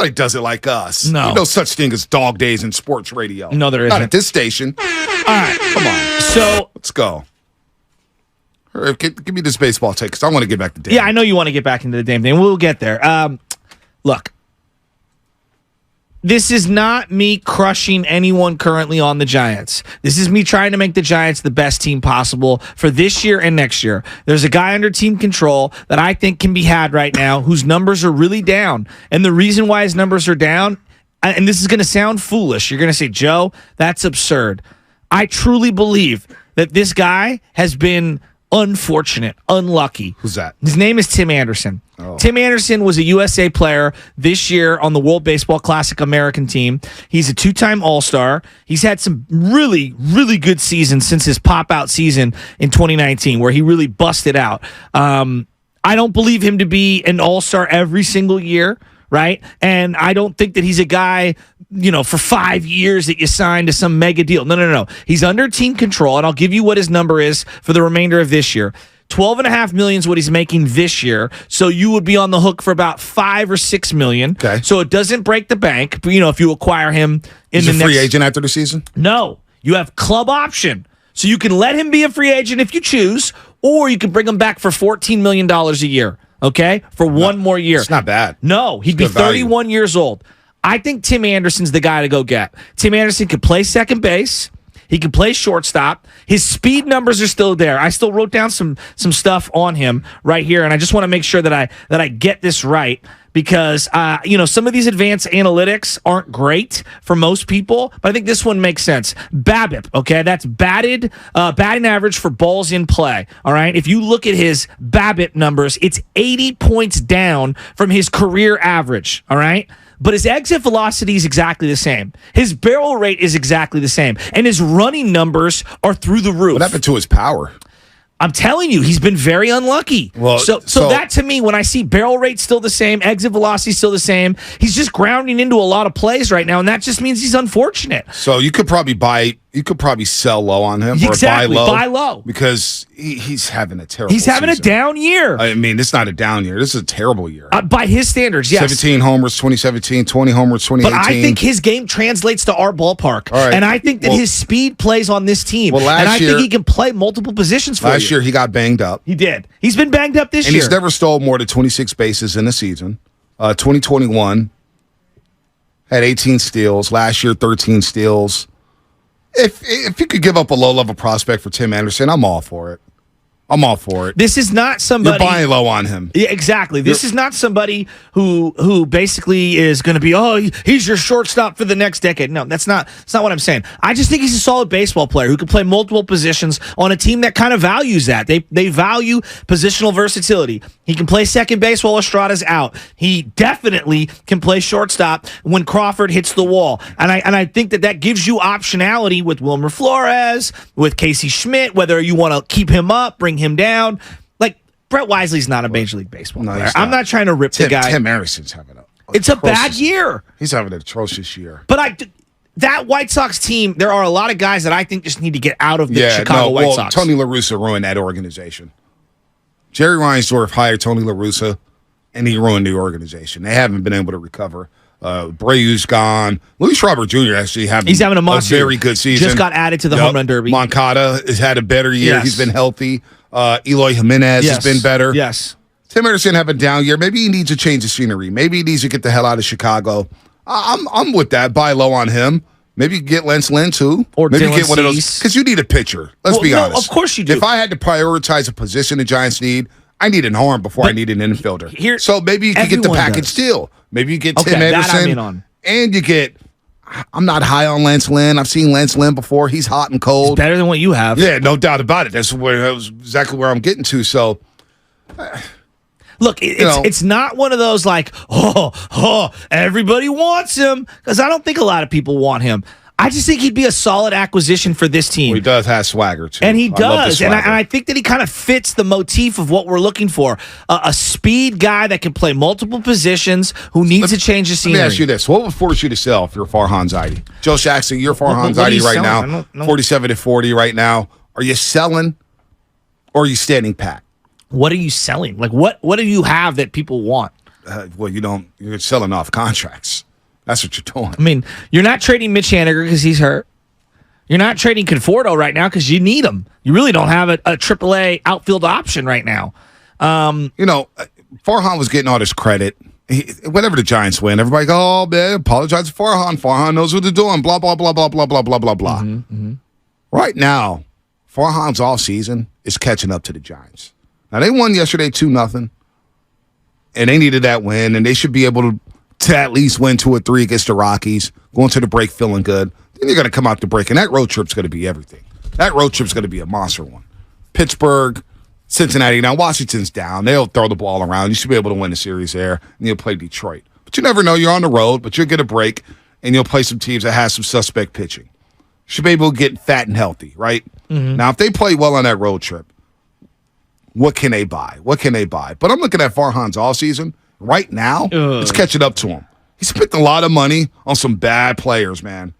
Nobody does it like us. No. There's no such thing as dog days in sports radio. No, there isn't. Not at this station. All right. Come on. So let's go. Give me this baseball take because I want to get back to damn. Yeah, I know you want to get back into the damn thing. We'll get there. Look, this is not me crushing anyone currently on the Giants. This is me trying to make the Giants the best team possible for this year and next year. There's a guy under team control that I think can be had right now whose numbers are really down. And the reason why his numbers are down, and this is going to sound foolish, you're going to say, Joe, that's absurd. I truly believe that this guy has been unfortunate, unlucky. Who's that? His name is Tim Anderson. Oh. Tim Anderson was a USA player this year on the World Baseball Classic American team. He's a two-time All-Star. He's had some really, really good seasons since his pop-out season in 2019 where he really busted out. I don't believe him to be an All-Star every single year, right? And I don't think that he's a guy, for 5 years that you sign to some mega deal. No. He's under team control, and I'll give you what his number is for the remainder of this year. $12.5 million is what he's making this year. So you would be on the hook for about $5 or $6 million. Okay. So it doesn't break the bank. But, if you acquire him He's a free agent after the season? No. You have club option. So you can let him be a free agent if you choose, or you can bring him back for $14 million a year. Okay? For one more year. It's not bad. No. He'd be 31 years old. I think Tim Anderson's the guy to go get. Tim Anderson could play second base. He can play shortstop. His speed numbers are still there. I still wrote down some stuff on him right here, and I just want to make sure that I get this right because some of these advanced analytics aren't great for most people, but I think this one makes sense. BABIP, okay, that's batting average for balls in play. All right, if you look at his BABIP numbers, it's 80 points down from his career average. All right. But his exit velocity is exactly the same. His barrel rate is exactly the same. And his running numbers are through the roof. What happened to his power? I'm telling you, he's been very unlucky. Well, so that to me, when I see barrel rate still the same, exit velocity still the same, he's just grounding into a lot of plays right now, and that just means he's unfortunate. So you could probably sell low on him exactly, or buy low because he's having a terrible He's having season. A down year. I mean, it's not a down year. This is a terrible year. By his standards, yes. 17 homers 2017, 20 homers 2018. But I think his game translates to our ballpark. All right. And I think that his speed plays on this team. Well, and I think he can play multiple positions for Last year, he got banged up. He did. He's been banged up this year. And he's never stole more than 26 bases in a season. 2021 had 18 steals. Last year, 13 steals. If you could give up a low-level prospect for Tim Anderson, I'm all for it. This is not somebody... You're buying low on him. Yeah, exactly. This is not somebody who basically is going to be, he's your shortstop for the next decade. No, that's not what I'm saying. I just think he's a solid baseball player who can play multiple positions on a team that kind of values that. They value positional versatility. He can play second base while Estrada's out. He definitely can play shortstop when Crawford hits the wall. And I think that gives you optionality with Wilmer Flores, with Casey Schmidt, whether you want to keep him up, bring him down. Like, Brett Wisely's not a Major League Baseball player. I'm not trying to rip the guy. Tim Anderson's having it's a bad year. He's having an atrocious year. But that White Sox team, there are a lot of guys that I think just need to get out of the Chicago White Sox. Tony La Russa ruined that organization. Jerry Reinsdorf hired Tony La Russa, and he ruined the organization. They haven't been able to recover. Breu's gone. Luis Robert Jr. actually he's having a very good season. Just got added to the home run derby. Moncada has had a better year. Yes. He's been healthy. Eloy Jimenez has been better. Yes. Tim Anderson have a down year. Maybe he needs a change of scenery. Maybe he needs to get the hell out of Chicago. I'm with that. Buy low on him. Maybe get Lance Lynn too. Or maybe Dylan get one of those. Cease. Because you need a pitcher. Let's be honest. Of course you do. If I had to prioritize a position the Giants need, I need an arm before I need an infielder. So maybe you can get the package deal. Maybe you get Tim Anderson. That I'm in on. And you get, I'm not high on Lance Lynn. I've seen Lance Lynn before. He's hot and cold. It's better than what you have. Yeah, no doubt about it. That was exactly where I'm getting to. So, look, it's not one of those like, everybody wants him. Because I don't think a lot of people want him. I just think he'd be a solid acquisition for this team. Well, he does have swagger, too. And he does. And I think that he kind of fits the motif of what we're looking for. A speed guy that can play multiple positions, who needs to change the scenery. Let me ask you this. What would force you to sell if you're Farhan Zaidi? Joe Jackson, you're Farhan Zaidi right now. 47-40 right now. Are you selling or are you standing pat? What are you selling? Like, what do you have that people want? you're selling off contracts. That's what you're doing. I mean, you're not trading Mitch Haniger because he's hurt. You're not trading Conforto right now because you need him. You really don't have a AAA outfield option right now. Farhan was getting all this credit. Whenever the Giants win, everybody go, oh, man, apologize to Farhan. Farhan knows what they're doing, blah, blah, blah, blah, blah, blah, blah, blah, blah. Right now, Farhan's offseason is catching up to the Giants. Now, they won yesterday 2-0, and they needed that win, and they should be able to at least win 2 or 3 against the Rockies, going to the break feeling good. Then you're going to come out the break, and that road trip's going to be everything. That road trip's going to be a monster one. Pittsburgh, Cincinnati. Now, Washington's down. They'll throw the ball around. You should be able to win the series there, and you'll play Detroit. But you never know. You're on the road, but you'll get a break, and you'll play some teams that have some suspect pitching. You should be able to get fat and healthy, right? Now, if they play well on that road trip, what can they buy? But I'm looking at Farhan's offseason. Right now, it's catching up to him. He spent a lot of money on some bad players, man.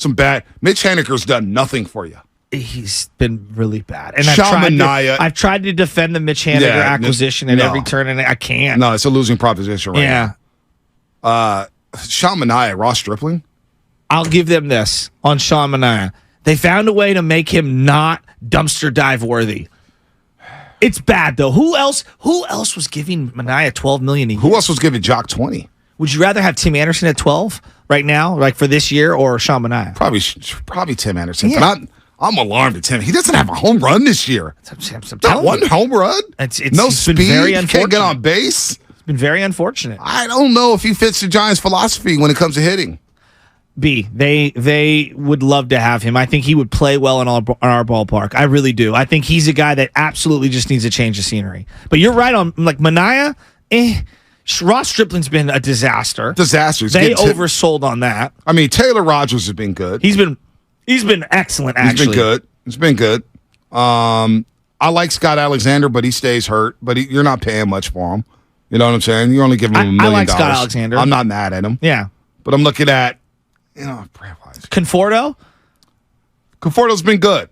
Mitch Haniger's done nothing for you. He's been really bad. And I've tried to defend the Mitch Haniger acquisition at every turn, and I can't. No, it's a losing proposition right now. Sean Manaea, Ross Stripling. I'll give them this on Sean Manaea. They found a way to make him not dumpster dive worthy. It's bad, though. Who else was giving Manaea $12 million a year? Who else was giving Jock 20? Would you rather have Tim Anderson at 12 right now, like for this year, or Sean Manaea? Probably Tim Anderson. Yeah. But I'm alarmed at Tim. He doesn't have a home run this year. Not one home run. No speed. Very can't get on base. It's been very unfortunate. I don't know if he fits the Giants' philosophy when it comes to hitting. They would love to have him. I think he would play well in our ballpark. I really do. I think he's a guy that absolutely just needs a change of scenery. But you're right on, like, Manaea, Ross Stripling's been a disaster. They oversold on that. I mean, Taylor Rogers has been good. He's been excellent, actually. He's been good. I like Scott Alexander, but he stays hurt. But you're not paying much for him. You know what I'm saying? You're only giving him $1 million. I like Scott Alexander. I'm not mad at him. Yeah. But I'm looking at, Conforto? Conforto's been good.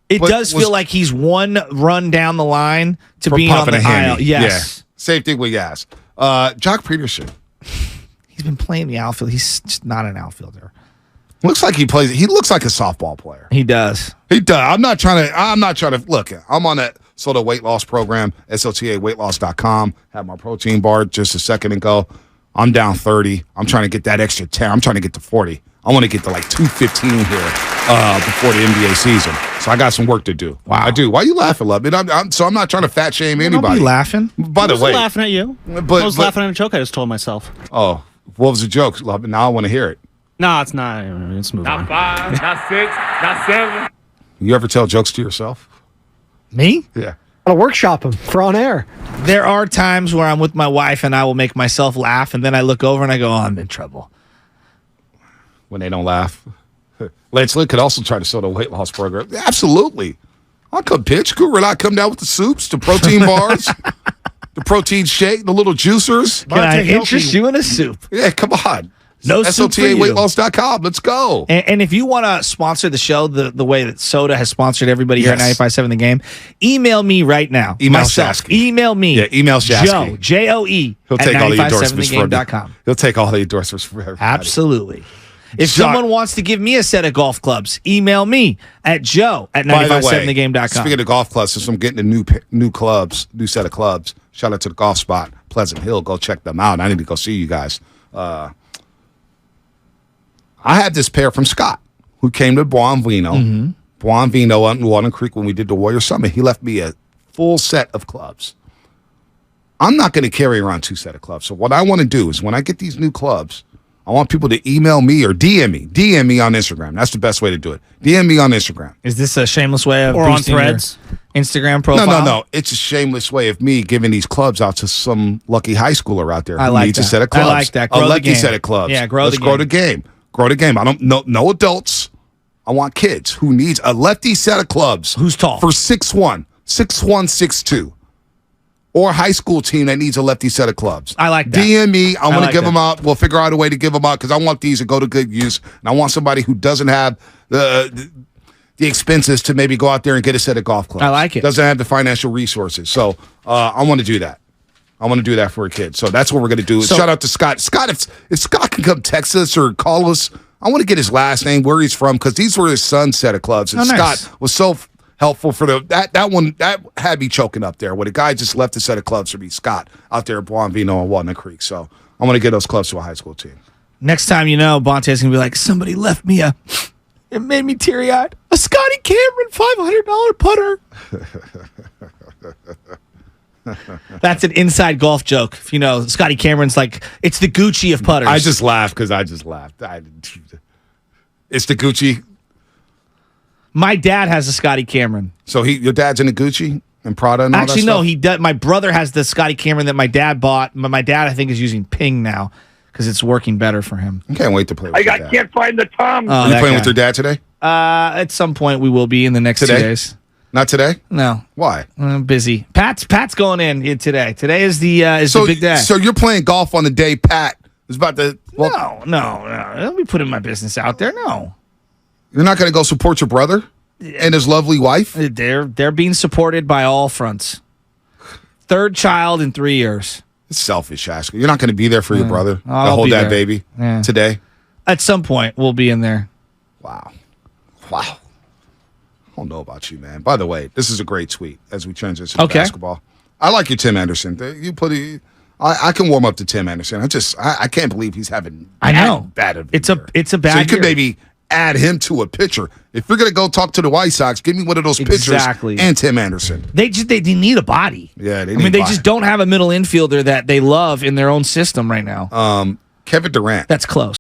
It does feel like he's one run down the line to being on the aisle. Yes. Yeah. Same thing with Yaz. Jock Peterson. He's been playing the outfield. He's just not an outfielder. Looks like he looks like a softball player. He does. I'm not trying to look. I'm on that sort of weight loss program, SOTAweightloss.com. Had my protein bar just a second ago. I'm down 30. I'm trying to get that extra 10. I'm trying to get to 40. I want to get to like 215 here before the NBA season. So I got some work to do. Wow. I do. Why are you laughing, love? I'm not trying to fat shame anybody. Don't be laughing. By the way, laughing at you. I was laughing at a joke I just told myself. Oh, what was the joke, love? Now I want to hear it. No, it's not. Let's move on. Not 5, not 6, not 7. You ever tell jokes to yourself? Me? Yeah. I'll workshop them for on air. There are times where I'm with my wife and I will make myself laugh, and then I look over and I go, oh, I'm in trouble. When they don't laugh. Lance Lynn could also try to sell a weight loss program. Absolutely. I could pitch. Could I come down with the soups, the protein bars, the protein shake, the little juicers? Can I interest you in a soup? Yeah, come on. No soup for you. SOTAweightloss.com. Let's go. And if you want to sponsor the show the way that Soda has sponsored everybody here at 95.7 The Game, email me right now. Email Shasky. Email me. Yeah, email Shasky. Joe, Joe, He'll take all the endorsements @957thegame.com. He'll take all the endorsements for everybody. Absolutely. If someone wants to give me a set of golf clubs, email me at joe@957thegame.com. Speaking of golf clubs, since I'm getting a new set of clubs, shout out to the Golf Spot, Pleasant Hill. Go check them out. I need to go see you guys. I had this pair from Scott, who came to Buonvino. Mm-hmm. Buonvino out in Walnut Creek when we did the Warrior Summit. He left me a full set of clubs. I'm not going to carry around 2 sets of clubs. So what I want to do is when I get these new clubs, I want people to email me or DM me. DM me on Instagram. That's the best way to do it. DM me on Instagram. Is this a shameless way of or on boosting Threads your Instagram profile? No. It's a shameless way of me giving these clubs out to some lucky high schooler out there who needs a set of clubs. I like that. A lucky set of clubs. Yeah, Let's grow the game. Grow the game. I don't know no adults. I want kids who needs a lefty set of clubs. Who's tall? For 6'1", 6'2". Or a high school team that needs a lefty set of clubs. I like that. DM me. I'm going to give them out. We'll figure out a way to give them out because I want these to go to good use. And I want somebody who doesn't have the expenses to maybe go out there and get a set of golf clubs. I like it. Doesn't have the financial resources. So I want to do that. I want to do that for a kid. So that's what we're going to do. So- Shout out to Scott. Scott, if Scott can come text us or call us, I want to get his last name, where he's from, because these were his son's set of clubs. And nice. Scott was so helpful for that one. That had me choking up there when a guy just left a set of clubs for me, Scott, out there at Buonvino and Walnut Creek. So I want to get those clubs to a high school team. Next time you know, Bonte's going to be like, somebody left me it made me teary-eyed, a Scotty Cameron $500 putter. That's an inside golf joke. If you know, Scotty Cameron's like, it's the Gucci of putters. I just laughed because I just laughed. It's the Gucci. My dad has a Scotty Cameron. So your dad's in the Gucci and Prada and all Actually, that no, stuff? he does. My brother has the Scotty Cameron that my dad bought. But my dad, I think, is using Ping now because it's working better for him. I can't wait to play with your dad. Can't find the Tom. Are you playing with your dad today? At some point, we will be in the next 2 days. Not today? No. Why? I'm busy. Pat's going in today. Today is the big day. So you're playing golf on the day Pat is about to. Well, No. Don't be putting my business out there. No. You're not going to go support your brother and his lovely wife? They're being supported by all fronts. Third child in 3 years. It's selfish, Ashker. You're not going to be there for your brother I'll to hold be that there. baby today? At some point, we'll be in there. Wow. I don't know about you, man. By the way, this is a great tweet as we transition to basketball. I like your Tim Anderson. I can warm up to Tim Anderson. I can't believe he's having bad of a It's year. a bad So you could year. maybe add him to a pitcher. If you're going to go talk to the White Sox, give me one of those pitchers and Tim Anderson. They need a body. Yeah, they they just don't have a middle infielder that they love in their own system right now. Kevin Durant. That's close.